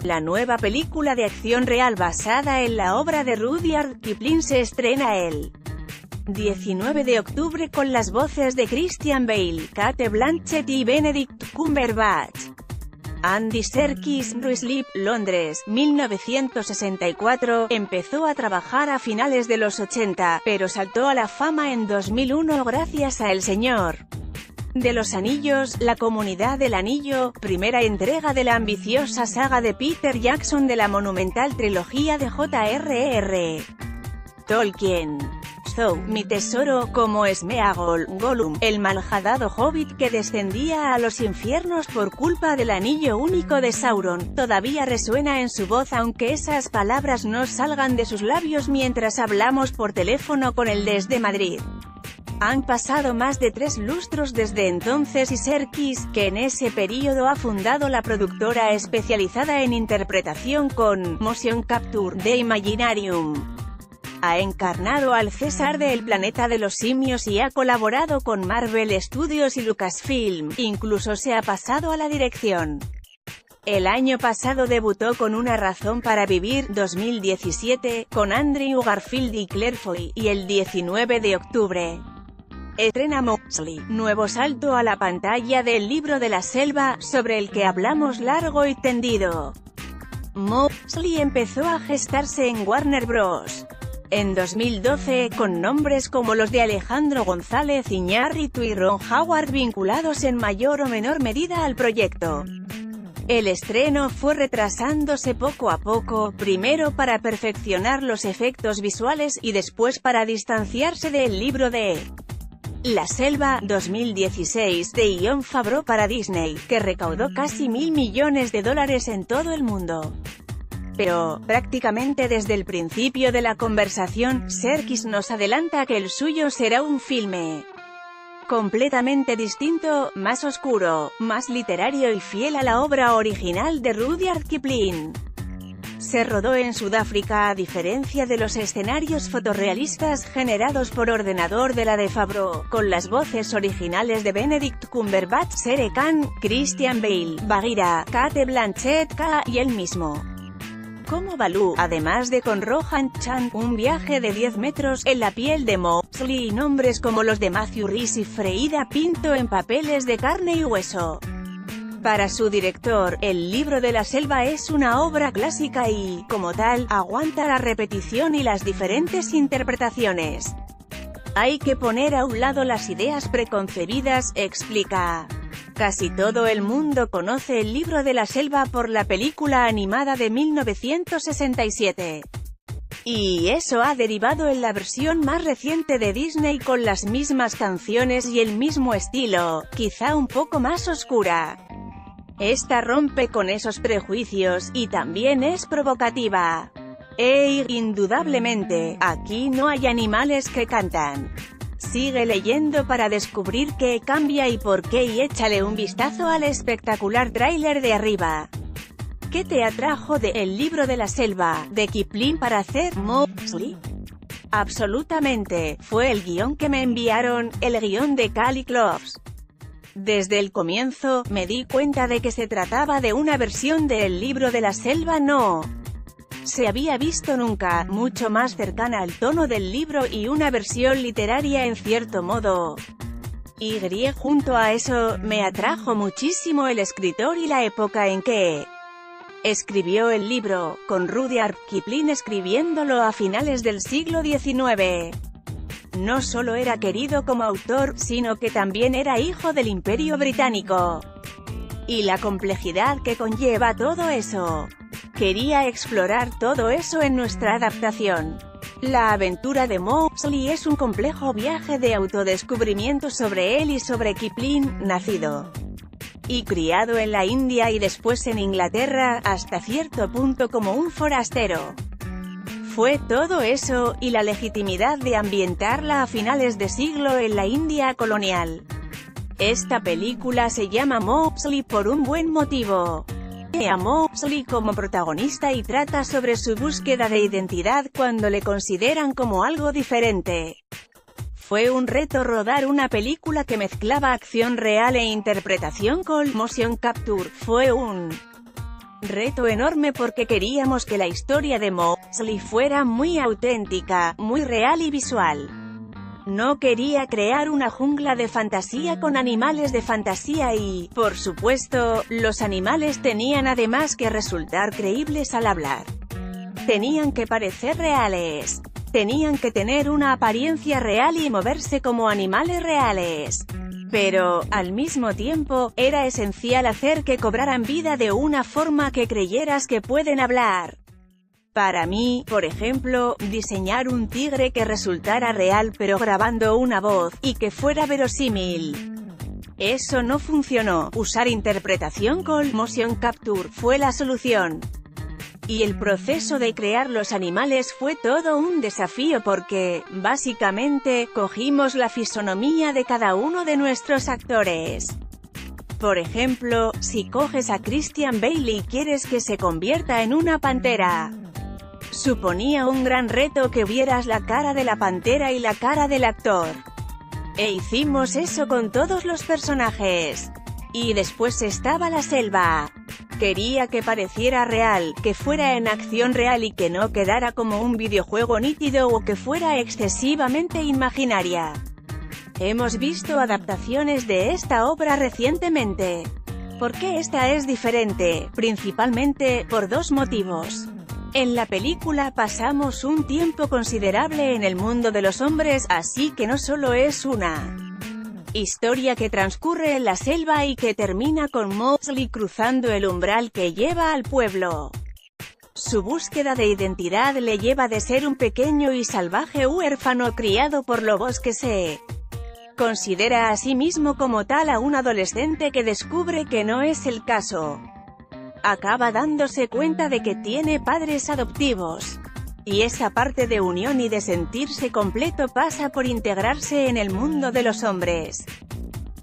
La nueva película de acción real basada en la obra de Rudyard Kipling se estrena el 19 de octubre con las voces de Christian Bale, Cate Blanchett y Benedict Cumberbatch. Andy Serkis, Ruislip, Londres, 1964, empezó a trabajar a finales de los 80, pero saltó a la fama en 2001 gracias a El Señor de los Anillos, La Comunidad del Anillo, primera entrega de la ambiciosa saga de Peter Jackson de la monumental trilogía de J.R.R. Tolkien. So, mi tesoro, como Smeagol, Gollum, el malhadado hobbit que descendía a los infiernos por culpa del anillo único de Sauron, todavía resuena en su voz aunque esas palabras no salgan de sus labios mientras hablamos por teléfono con él desde Madrid. Han pasado más de 3 lustros desde entonces y Serkis, que en ese período ha fundado la productora especializada en interpretación con Motion Capture de Imaginarium, ha encarnado al César de El Planeta de los Simios y ha colaborado con Marvel Studios y Lucasfilm, incluso se ha pasado a la dirección. El año pasado debutó con Una razón para vivir, 2017, con Andrew Garfield y Claire Foy, y el 19 de octubre estrena Mowgli, nuevo salto a la pantalla del Libro de la Selva, sobre el que hablamos largo y tendido. Mowgli empezó a gestarse en Warner Bros. En 2012, con nombres como los de Alejandro González Iñárritu y Ron Howard vinculados en mayor o menor medida al proyecto. El estreno fue retrasándose poco a poco, primero para perfeccionar los efectos visuales y después para distanciarse del libro de La Selva, 2016, de Jon Favreau para Disney, que recaudó casi $1.000 millones en todo el mundo. Pero, prácticamente desde el principio de la conversación, Serkis nos adelanta que el suyo será un filme completamente distinto, más oscuro, más literario y fiel a la obra original de Rudyard Kipling. Se rodó en Sudáfrica a diferencia de los escenarios fotorrealistas generados por ordenador de la de Favreau, con las voces originales de Benedict Cumberbatch, Shere Khan, Christian Bale, Bagheera, Cate Blanchett, y él mismo como Baloo, además de con Rohan Chan, un viaje de 10 metros, en la piel de Mowgli y nombres como los de Matthew Rhys y Freida Pinto en papeles de carne y hueso. Para su director, El Libro de la Selva es una obra clásica y, como tal, aguanta la repetición y las diferentes interpretaciones. Hay que poner a un lado las ideas preconcebidas, explica. Casi todo el mundo conoce El Libro de la Selva por la película animada de 1967. Y eso ha derivado en la versión más reciente de Disney con las mismas canciones y el mismo estilo, quizá un poco más oscura. Esta rompe con esos prejuicios, y también es provocativa. Indudablemente, aquí no hay animales que cantan. Sigue leyendo para descubrir qué cambia y por qué y échale un vistazo al espectacular tráiler de arriba. ¿Qué te atrajo de El Libro de la Selva, de Kipling para hacer Mowgli? Absolutamente, fue el guión que me enviaron, el guión de Cally Cloves. Desde el comienzo, me di cuenta de que se trataba de una versión de El Libro de la Selva no se había visto nunca, mucho más cercana al tono del libro y una versión literaria en cierto modo. Y junto a eso, me atrajo muchísimo el escritor y la época en que escribió el libro, con Rudyard Kipling escribiéndolo a finales del siglo XIX. No solo era querido como autor, sino que también era hijo del Imperio Británico. Y la complejidad que conlleva todo eso. Quería explorar todo eso en nuestra adaptación. La aventura de Mowgli es un complejo viaje de autodescubrimiento sobre él y sobre Kipling, nacido y criado en la India y después en Inglaterra, hasta cierto punto como un forastero. Fue todo eso, y la legitimidad de ambientarla a finales de siglo en la India colonial. Esta película se llama Mowgli por un buen motivo. a Mowgli como protagonista y trata sobre su búsqueda de identidad cuando le consideran como algo diferente. Fue un reto rodar una película que mezclaba acción real e interpretación con motion capture. Fue un reto enorme porque queríamos que la historia de Mowgli fuera muy auténtica, muy real y visual. No quería crear una jungla de fantasía con animales de fantasía y, por supuesto, los animales tenían además que resultar creíbles al hablar. Tenían que parecer reales. Tenían que tener una apariencia real y moverse como animales reales. Pero, al mismo tiempo, era esencial hacer que cobraran vida de una forma que creyeras que pueden hablar. Para mí, por ejemplo, diseñar un tigre que resultara real pero grabando una voz, y que fuera verosímil. Eso no funcionó. Usar interpretación con motion capture fue la solución. Y el proceso de crear los animales fue todo un desafío porque, básicamente, cogimos la fisonomía de cada uno de nuestros actores. Por ejemplo, si coges a Christian Bale y quieres que se convierta en una pantera, suponía un gran reto que vieras la cara de la pantera y la cara del actor. E hicimos eso con todos los personajes. Y después estaba la selva. Quería que pareciera real, que fuera en acción real y que no quedara como un videojuego nítido o que fuera excesivamente imaginaria. Hemos visto adaptaciones de esta obra recientemente. ¿Por qué esta es diferente? Principalmente, por dos motivos. En la película pasamos un tiempo considerable en el mundo de los hombres, así que no solo es una historia que transcurre en la selva y que termina con Mowgli cruzando el umbral que lleva al pueblo. Su búsqueda de identidad le lleva de ser un pequeño y salvaje huérfano criado por lobos que se considera a sí mismo como tal a un adolescente que descubre que no es el caso. Acaba dándose cuenta de que tiene padres adoptivos. Y esa parte de unión y de sentirse completo pasa por integrarse en el mundo de los hombres.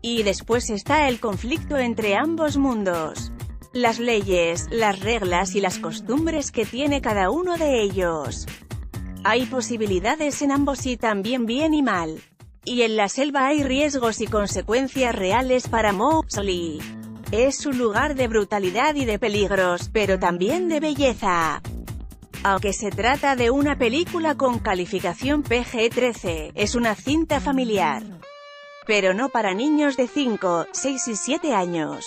Y después está el conflicto entre ambos mundos. Las leyes, las reglas y las costumbres que tiene cada uno de ellos. Hay posibilidades en ambos y también bien y mal. Y en la selva hay riesgos y consecuencias reales para Mowgli. Es un lugar de brutalidad y de peligros, pero también de belleza. Aunque se trata de una película con calificación PG-13, es una cinta familiar. Pero no para niños de 5, 6 y 7 años.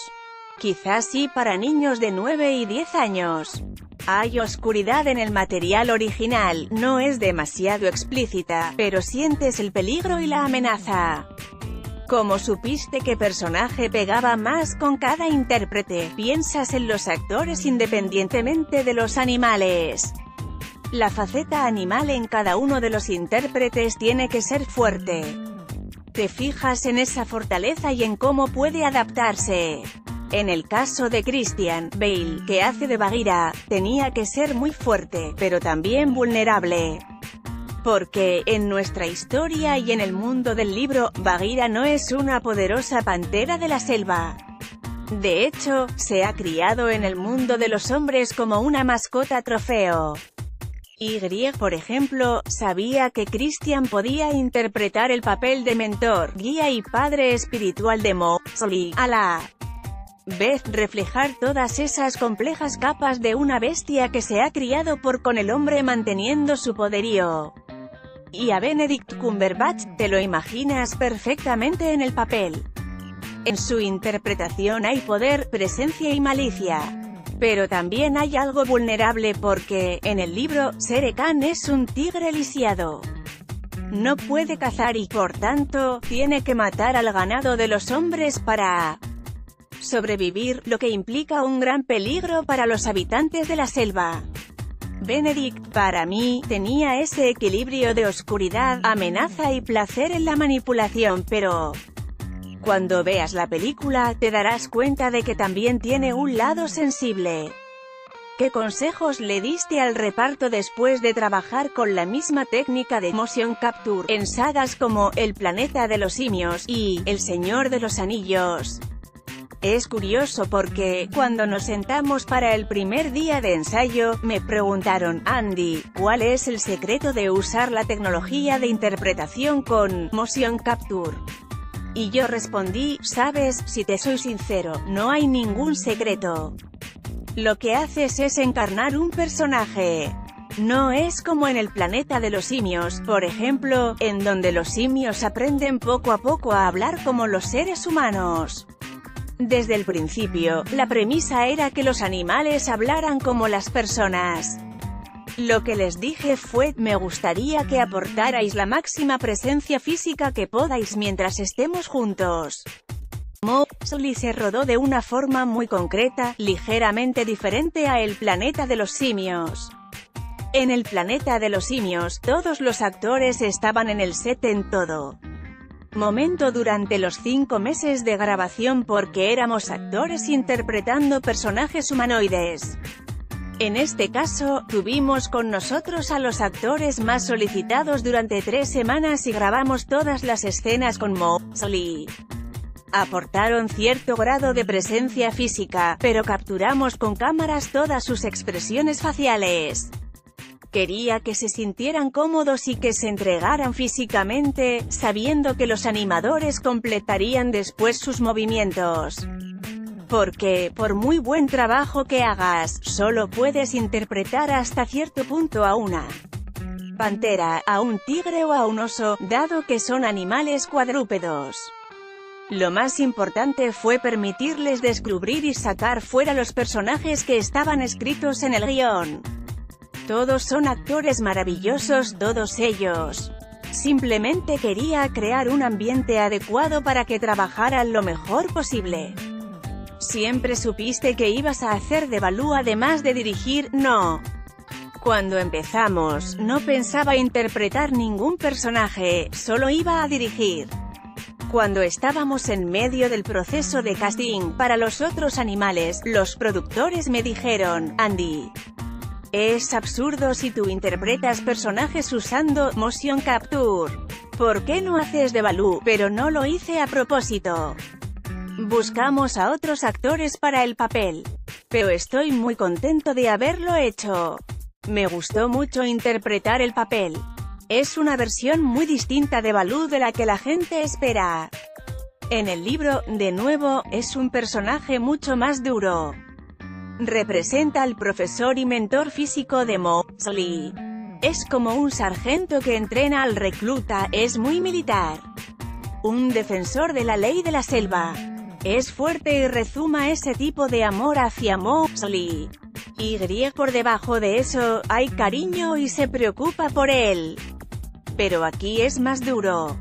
Quizás sí para niños de 9 y 10 años. Hay oscuridad en el material original, no es demasiado explícita, pero sientes el peligro y la amenaza. ¿Cómo supiste qué personaje pegaba más con cada intérprete? Piensas en los actores independientemente de los animales. La faceta animal en cada uno de los intérpretes tiene que ser fuerte. Te fijas en esa fortaleza y en cómo puede adaptarse. En el caso de Christian Bale, que hace de Bagheera, tenía que ser muy fuerte, pero también vulnerable. Porque, en nuestra historia y en el mundo del libro, Bagheera no es una poderosa pantera de la selva. De hecho, se ha criado en el mundo de los hombres como una mascota trofeo. Y, por ejemplo, sabía que Christian podía interpretar el papel de mentor, guía y padre espiritual de Mowgli, a la vez reflejar todas esas complejas capas de una bestia que se ha criado con el hombre manteniendo su poderío. Y a Benedict Cumberbatch, te lo imaginas perfectamente en el papel. En su interpretación hay poder, presencia y malicia. Pero también hay algo vulnerable porque, en el libro, Shere Khan es un tigre lisiado. No puede cazar y, por tanto, tiene que matar al ganado de los hombres para sobrevivir, lo que implica un gran peligro para los habitantes de la selva. Benedict, para mí, tenía ese equilibrio de oscuridad, amenaza y placer en la manipulación, pero cuando veas la película, te darás cuenta de que también tiene un lado sensible. ¿Qué consejos le diste al reparto después de trabajar con la misma técnica de motion capture en sagas como El planeta de los simios y El Señor de los Anillos? Es curioso porque, cuando nos sentamos para el primer día de ensayo, me preguntaron, Andy, ¿cuál es el secreto de usar la tecnología de interpretación con motion capture? Y yo respondí, sabes, si te soy sincero, no hay ningún secreto. Lo que haces es encarnar un personaje. No es como en el planeta de los simios, por ejemplo, en donde los simios aprenden poco a poco a hablar como los seres humanos. Desde el principio, la premisa era que los animales hablaran como las personas. Lo que les dije fue, me gustaría que aportarais la máxima presencia física que podáis mientras estemos juntos. Mowgli se rodó de una forma muy concreta, ligeramente diferente a El planeta de los simios. En El planeta de los simios, todos los actores estaban en el set en todo momento durante los 5 meses de grabación porque éramos actores interpretando personajes humanoides. En este caso, tuvimos con nosotros a los actores más solicitados durante 3 semanas y grabamos todas las escenas con Mowgli. Aportaron cierto grado de presencia física, pero capturamos con cámaras todas sus expresiones faciales. Quería que se sintieran cómodos y que se entregaran físicamente, sabiendo que los animadores completarían después sus movimientos. Porque, por muy buen trabajo que hagas, solo puedes interpretar hasta cierto punto a una pantera, a un tigre o a un oso, dado que son animales cuadrúpedos. Lo más importante fue permitirles descubrir y sacar fuera los personajes que estaban escritos en el guión. Todos son actores maravillosos, todos ellos. Simplemente quería crear un ambiente adecuado para que trabajaran lo mejor posible. ¿Siempre supiste que ibas a hacer de Balú además de dirigir? No. Cuando empezamos, no pensaba interpretar ningún personaje, solo iba a dirigir. Cuando estábamos en medio del proceso de casting para los otros animales, los productores me dijeron, Andy, es absurdo si tú interpretas personajes usando motion capture. ¿Por qué no haces de Balú? Pero no lo hice a propósito. Buscamos a otros actores para el papel. Pero estoy muy contento de haberlo hecho. Me gustó mucho interpretar el papel. Es una versión muy distinta de Balú de la que la gente espera. En el libro, de nuevo, es un personaje mucho más duro. Representa al profesor y mentor físico de Mowgli. Es como un sargento que entrena al recluta, es muy militar. Un defensor de la ley de la selva. Es fuerte y rezuma ese tipo de amor hacia Mowgli. Y por debajo de eso, hay cariño y se preocupa por él. Pero aquí es más duro.